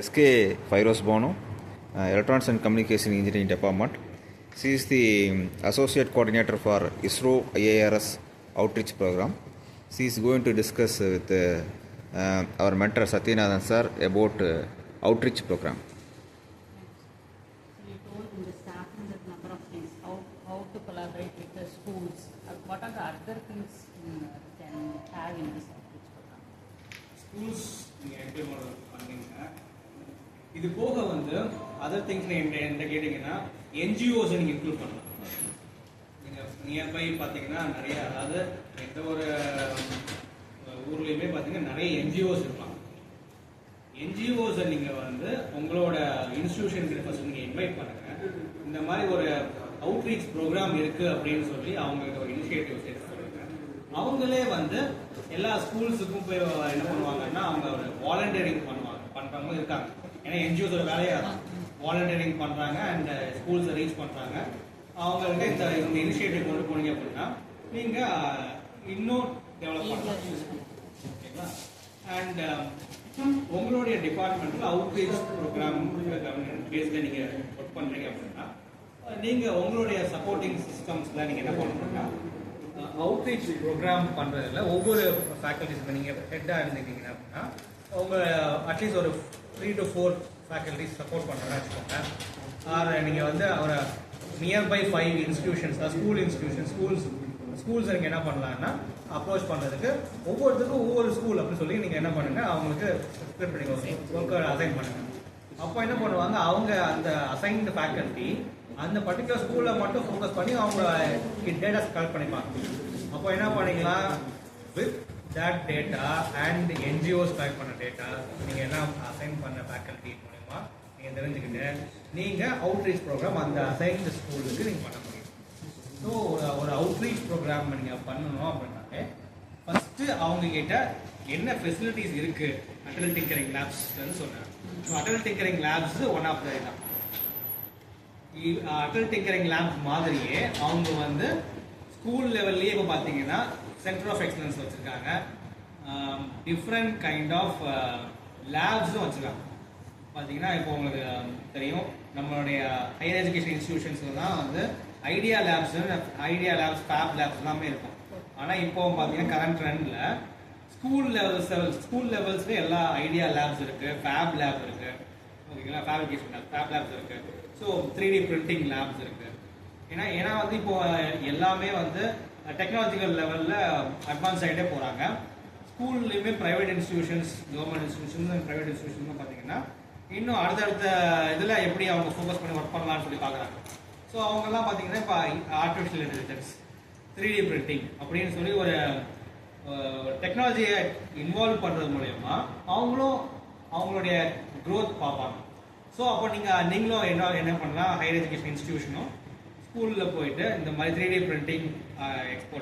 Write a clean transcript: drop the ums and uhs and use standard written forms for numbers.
SK Fairos Bono, Electronics and Communication Engineering Department. She is the Associate Coordinator for ISRO IARS Outreach Program. She is going to discuss with our mentor Satyanathan sir about Outreach Program. So you told in the staffing that number of things, how to collaborate with the schools. What are the other things can have in this outreach program? Schools நீங்கள் எப்படி பண்ணீங்கன்னா இது போக other things என்ன கேட்டிங்கன்னா என்ஜிஓஸை நீங்கள் include பண்ணலாம். நீங்கள் நியர்பை பார்த்தீங்கன்னா நிறைய, அதாவது எந்த ஒரு ஊர்லேயுமே பார்த்தீங்கன்னா நிறைய என்ஜிஓஸ் இருக்கலாம். என்ஜிஓஸை நீங்கள் உங்களோட இன்ஸ்டிடியூஷனுக்கு ஃபர்ஸ்ட் நீங்கள் இன்வைட் பண்ணுங்கள். இந்த மாதிரி ஒரு அவுட்ரீச் ப்ரோக்ராம் இருக்குது அப்படின்னு சொல்லி அவங்களுக்கு ஒரு இனிஷியேட்டிவ் சேர்த்து சொல்லுங்கள். அவங்களே எல்லா ஸ்கூல்ஸுக்கும் போய் என்ன பண்ணுவாங்கன்னா அவங்க ஒரு வாலண்டியரிங் பண்ணுறவங்க இருக்காங்க. ஏன்னா என்ஜிஓஸோட வேலையே தான் வாலண்டியரிங் பண்ணுறாங்க அண்ட் ஸ்கூல்ஸை ரீச் பண்ணுறாங்க. அவங்களுக்கு இந்த இனிஷியேட்டிவ் கொண்டு போனீங்க அப்படின்னா நீங்கள் இன்னும் டெவலப் பண்ணலாம். ஓகேங்களா? அண்ட் உங்களுடைய டிபார்ட்மெண்ட்டில் அவுட்ரீச் ப்ரோக்ராம் பேஸில் நீங்கள் ஒர்க் பண்ணுறீங்க அப்படின்னா நீங்கள் உங்களுடைய சப்போர்ட்டிங் சிஸ்டம்ஸில் நீங்கள் என்ன பண்ணணும்னா அவுட்ரீச் ப்ரோக்ராம் பண்ணுறதுல ஒவ்வொரு ஃபேக்கல்டிஸ் நீங்கள் ஹெட்டாக இருந்துக்கிட்டீங்க அப்படின்னா உங்கள் அட்லீஸ்ட் ஒரு 3 to 4 ஃபேக்கல்டிஸ் சப்போர்ட் பண்ணுறதா வச்சுக்கோங்க. ஆர் நீங்கள் ஒரு நியர்பை 5 இன்ஸ்டிடியூஷன்ஸ் ஸ்கூல்ஸ் நீங்கள் என்ன பண்ணலான்னா அப்ரோச் பண்ணுறதுக்கு ஒவ்வொருத்தருக்கும் ஒவ்வொரு ஸ்கூல் அப்படின்னு சொல்லி நீங்கள் என்ன பண்ணுங்க, அவங்களுக்கு ப்ரிப்பேர் பண்ணி ஒர்க்கை அசைன் பண்ணுங்க. அப்போ என்ன பண்ணுவாங்க, அவங்க அந்த அசைன்டு ஃபேக்கல்ட்டி அந்த பர்டிகுலர் ஸ்கூலில் மட்டும் ஃபோக்கஸ் பண்ணி அவங்க டேட்டாஸ் கலெக்ட் பண்ணிப்பாங்க. அப்போ என்ன பண்ணிக்கலாம், with that data and NGOs collect பண்ண டேட்டா நீங்கள் என்ன அசைன் பண்ண ஃபேக்கல்ட்டி மூலமா நீங்கள் தெரிஞ்சுக்கிட்டு நீங்கள் அவுட்ரீச் ப்ரோக்ராம் அந்த அசைன்டு ஸ்கூலுக்கு நீங்கள் பண்ண முடியும். ஸோ ஒரு அவுட்ரீச் ப்ரோக்ராம் நீங்கள் பண்ணணும் அப்படின்னாலே ஃபஸ்ட்டு அவங்கக்கிட்ட என்ன ஃபெசிலிட்டிஸ் இருக்குது, அடல் டிங்கரிங் லேப்ஸ்ன்னு சொன்னாங்க. So Atal tinkering labs one of the இதான். அடல் டிங்கரிங் லேப்ஸ் மாதிரியே அவங்க ஸ்கூல் லெவல்லையே இப்போ பார்த்தீங்கன்னா சென்டர் ஆஃப் எக்ஸலன்ஸ் வச்சுருக்காங்க. டிஃப்ரெண்ட் கைண்ட் ஆஃப் லேப்ஸும் வச்சுருக்காங்க. பார்த்தீங்கன்னா இப்போ உங்களுக்கு தெரியும், நம்மளுடைய ஹையர் எஜுகேஷன் இன்ஸ்டிடியூஷன்ஸில் தான் ஐடியா லேப்ஸ் ஃபேப் லேப்ஸ் எல்லாமே இருக்கும். ஆனால் இப்போ பார்த்தீங்கன்னா கரண்ட் ட்ரெண்டில் ஸ்கூல் லெவல்ஸ்ல எல்லா ஐடியா லேப்ஸ் இருக்குது, ஃபேப் லேப் இருக்குது. ஓகேங்களா? ஃபேப்ரிகேஷன் லேப், ஃபேப் லேப்ஸ் இருக்குது. ஸோ 3D பிரிண்டிங் லேப்ஸ் இருக்குது. ஏன்னா இப்போ எல்லாமே டெக்னாலஜிக்கல் லெவலில் அட்வான்ஸ் ஆகிட்டே போகிறாங்க. ஸ்கூல்லையுமே private institutions, government institutions and private institutions பார்த்தீங்கன்னா இன்னும் அடுத்தடுத்த இதில் எப்படி அவங்க ஃபோக்கஸ் பண்ணி ஒர்க் பண்ணலாம்னு சொல்லி பார்க்குறாங்க. ஸோ அவங்கெல்லாம் பார்த்தீங்கன்னா இப்போ ஆர்டிஃபிஷியல் இன்டெலிஜென்ஸ், 3D பிரிண்டிங் அப்படின்னு சொல்லி ஒரு டெக்னாலஜியை இன்வால்வ் பண்ணுறது மூலயமா அவங்களும் அவங்களுடைய க்ரோத் பார்ப்பாங்க. ஸோ அப்போ நீங்களும் என்ன பண்ணலாம், ஹையர் எஜுகேஷன் இன்ஸ்டிடியூஷனும் ஸ்கூலில் போயிட்டு இந்த மாதிரி 3D பிரிண்டிங் எக்ஸ்போர்ட்